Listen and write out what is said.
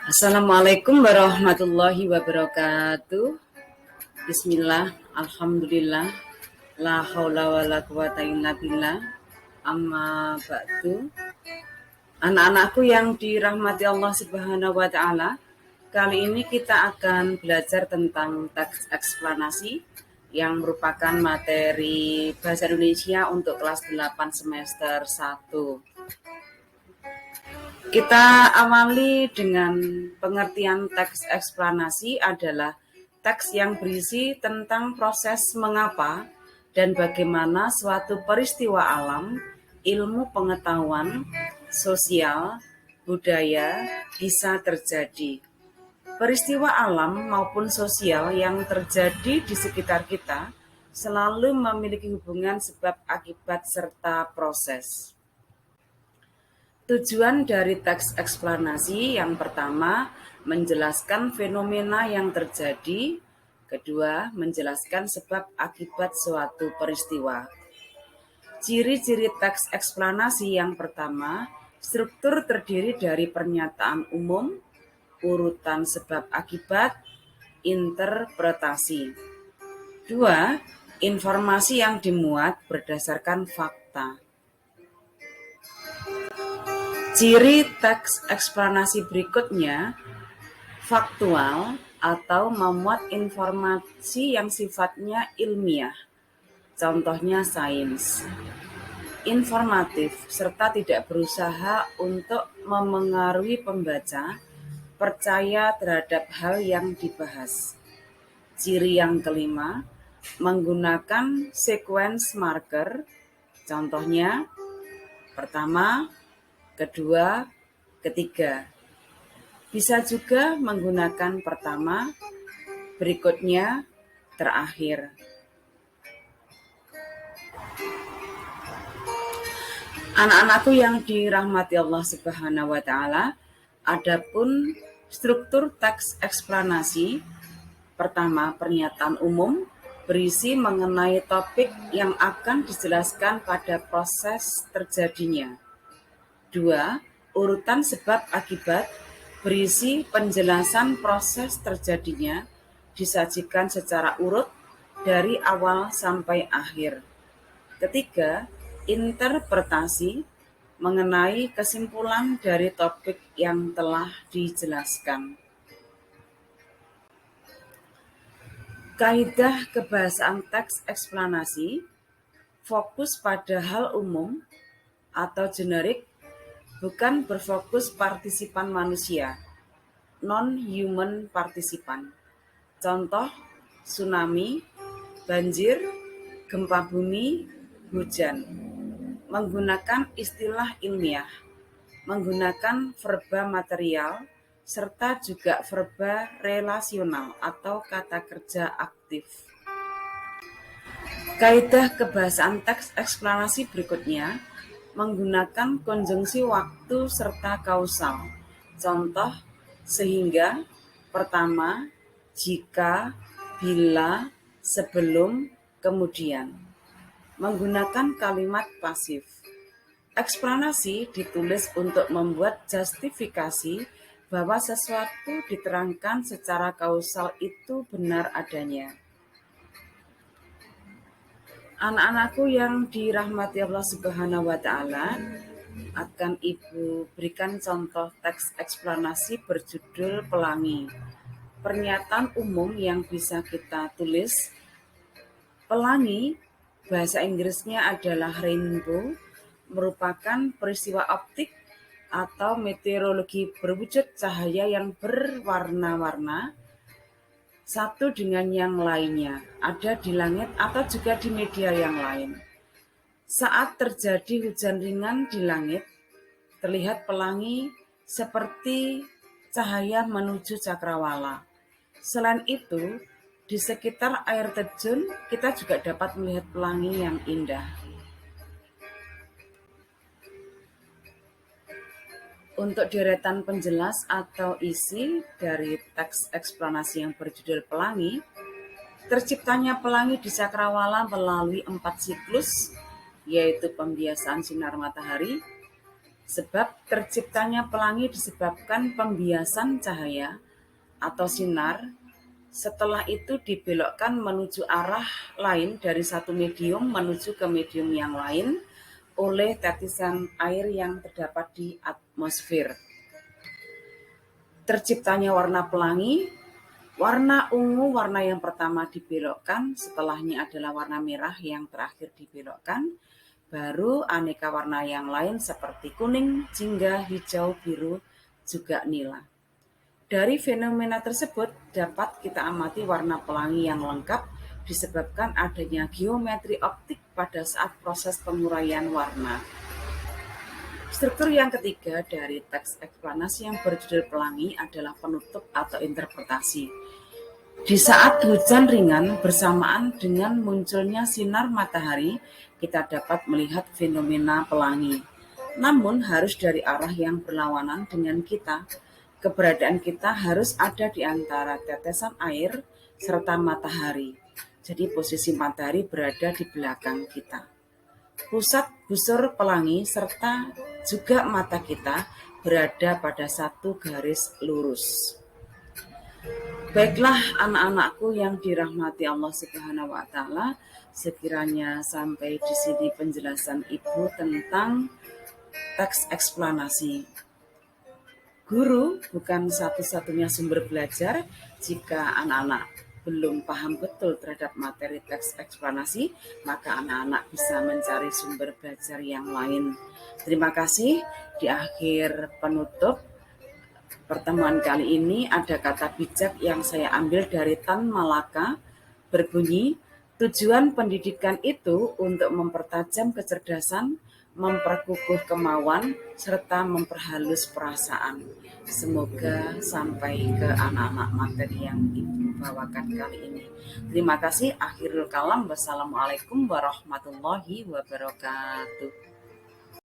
Assalamualaikum warahmatullahi wabarakatuh. Bismillah, alhamdulillah, la haula wa la quwata illa billah. Amma ba'du. Anak-anakku yang dirahmati Allah Subhanahu wa taala, kali ini kita akan belajar tentang teks eksplanasi yang merupakan materi bahasa Indonesia untuk kelas 8 semester 1. Kita awali dengan pengertian teks eksplanasi adalah teks yang berisi tentang proses mengapa dan bagaimana suatu peristiwa alam, ilmu pengetahuan, sosial, budaya bisa terjadi. Peristiwa alam maupun sosial yang terjadi di sekitar kita selalu memiliki hubungan sebab akibat serta proses. Tujuan dari teks eksplanasi yang pertama, menjelaskan fenomena yang terjadi. Kedua, menjelaskan sebab akibat suatu peristiwa. Ciri-ciri teks eksplanasi yang pertama, struktur terdiri dari pernyataan umum, urutan sebab akibat, interpretasi. Dua, informasi yang dimuat berdasarkan fakta. Ciri teks eksplanasi berikutnya, faktual atau memuat informasi yang sifatnya ilmiah, contohnya sains. Informatif serta tidak berusaha untuk memengaruhi pembaca percaya terhadap hal yang dibahas. Ciri yang kelima, menggunakan sequence marker, contohnya pertama, kedua, ketiga. Bisa juga menggunakan pertama, berikutnya, terakhir. Anak-anakku yang dirahmati Allah Subhanahu wa taala, adapun struktur teks eksplanasi, pertama, pernyataan umum berisi mengenai topik yang akan dijelaskan pada proses terjadinya. Dua, urutan sebab akibat berisi penjelasan proses terjadinya disajikan secara urut dari awal sampai akhir. Ketiga, interpretasi mengenai kesimpulan dari topik yang telah dijelaskan. Kaidah kebahasaan teks eksplanasi fokus pada hal umum atau generik, bukan berfokus partisipan manusia, non-human partisipan. Contoh, tsunami, banjir, gempa bumi, hujan. Menggunakan istilah ilmiah, menggunakan verba material, serta juga verba relasional atau kata kerja aktif. Kaidah kebahasaan teks eksplanasi berikutnya, menggunakan konjungsi waktu serta kausal. Contoh, sehingga, pertama, jika, bila, sebelum, kemudian. Menggunakan kalimat pasif. Eksplanasi ditulis untuk membuat justifikasi bahwa sesuatu diterangkan secara kausal itu benar adanya. Anak-anakku yang dirahmati Allah Subhanahu wa taala, akan Ibu berikan contoh teks eksplanasi berjudul Pelangi. Pernyataan umum yang bisa kita tulis, pelangi, bahasa Inggrisnya adalah rainbow, merupakan peristiwa optik atau meteorologi berwujud cahaya yang berwarna-warna satu dengan yang lainnya, ada di langit atau juga di media yang lain. Saat terjadi hujan ringan di langit, terlihat pelangi seperti cahaya menuju cakrawala. Selain itu, di sekitar air terjun, kita juga dapat melihat pelangi yang indah. Untuk deretan penjelas atau isi dari teks eksplanasi yang berjudul Pelangi, terciptanya pelangi di cakrawala melalui 4 siklus, yaitu pembiasaan sinar matahari, Sebab terciptanya pelangi disebabkan pembiasan cahaya atau sinar, setelah itu dibelokkan menuju arah lain dari satu medium menuju ke medium yang lain oleh tetisan air yang terdapat di atmosfer. Terciptanya warna pelangi, warna ungu warna yang pertama dibelokkan, setelahnya adalah warna merah yang terakhir dibelokkan, baru aneka warna yang lain seperti kuning, jingga, hijau, biru, juga nila. Dari fenomena tersebut dapat kita amati warna pelangi yang lengkap disebabkan adanya geometri optik pada saat proses penguraian warna. Struktur yang ketiga dari teks eksplanasi yang berjudul pelangi adalah penutup atau interpretasi. Di saat hujan ringan bersamaan dengan munculnya sinar matahari, kita dapat melihat fenomena pelangi. Namun harus dari arah yang berlawanan dengan kita. Keberadaan kita harus ada di antara tetesan air serta matahari. Jadi posisi matahari berada di belakang kita. Pusat busur pelangi serta juga mata kita berada pada satu garis lurus. Baiklah anak-anakku yang dirahmati Allah Subhanahu wa taala, sekiranya sampai di sini penjelasan Ibu tentang teks eksplanasi. Guru bukan satu-satunya sumber belajar. Jika anak-anak belum paham betul terhadap materi teks eksplanasi, maka anak-anak bisa mencari sumber belajar yang lain. Terima kasih. Di akhir penutup pertemuan kali ini ada kata bijak yang saya ambil dari Tan Malaka, berbunyi, tujuan pendidikan itu untuk mempertajam kecerdasan, memperkukuh kemauan, serta memperhalus perasaan. Semoga sampai ke anak-anak materi yang Ibu bawakan kali ini. Terima kasih. Akhirul kalam. Wassalamualaikum warahmatullahi wabarakatuh.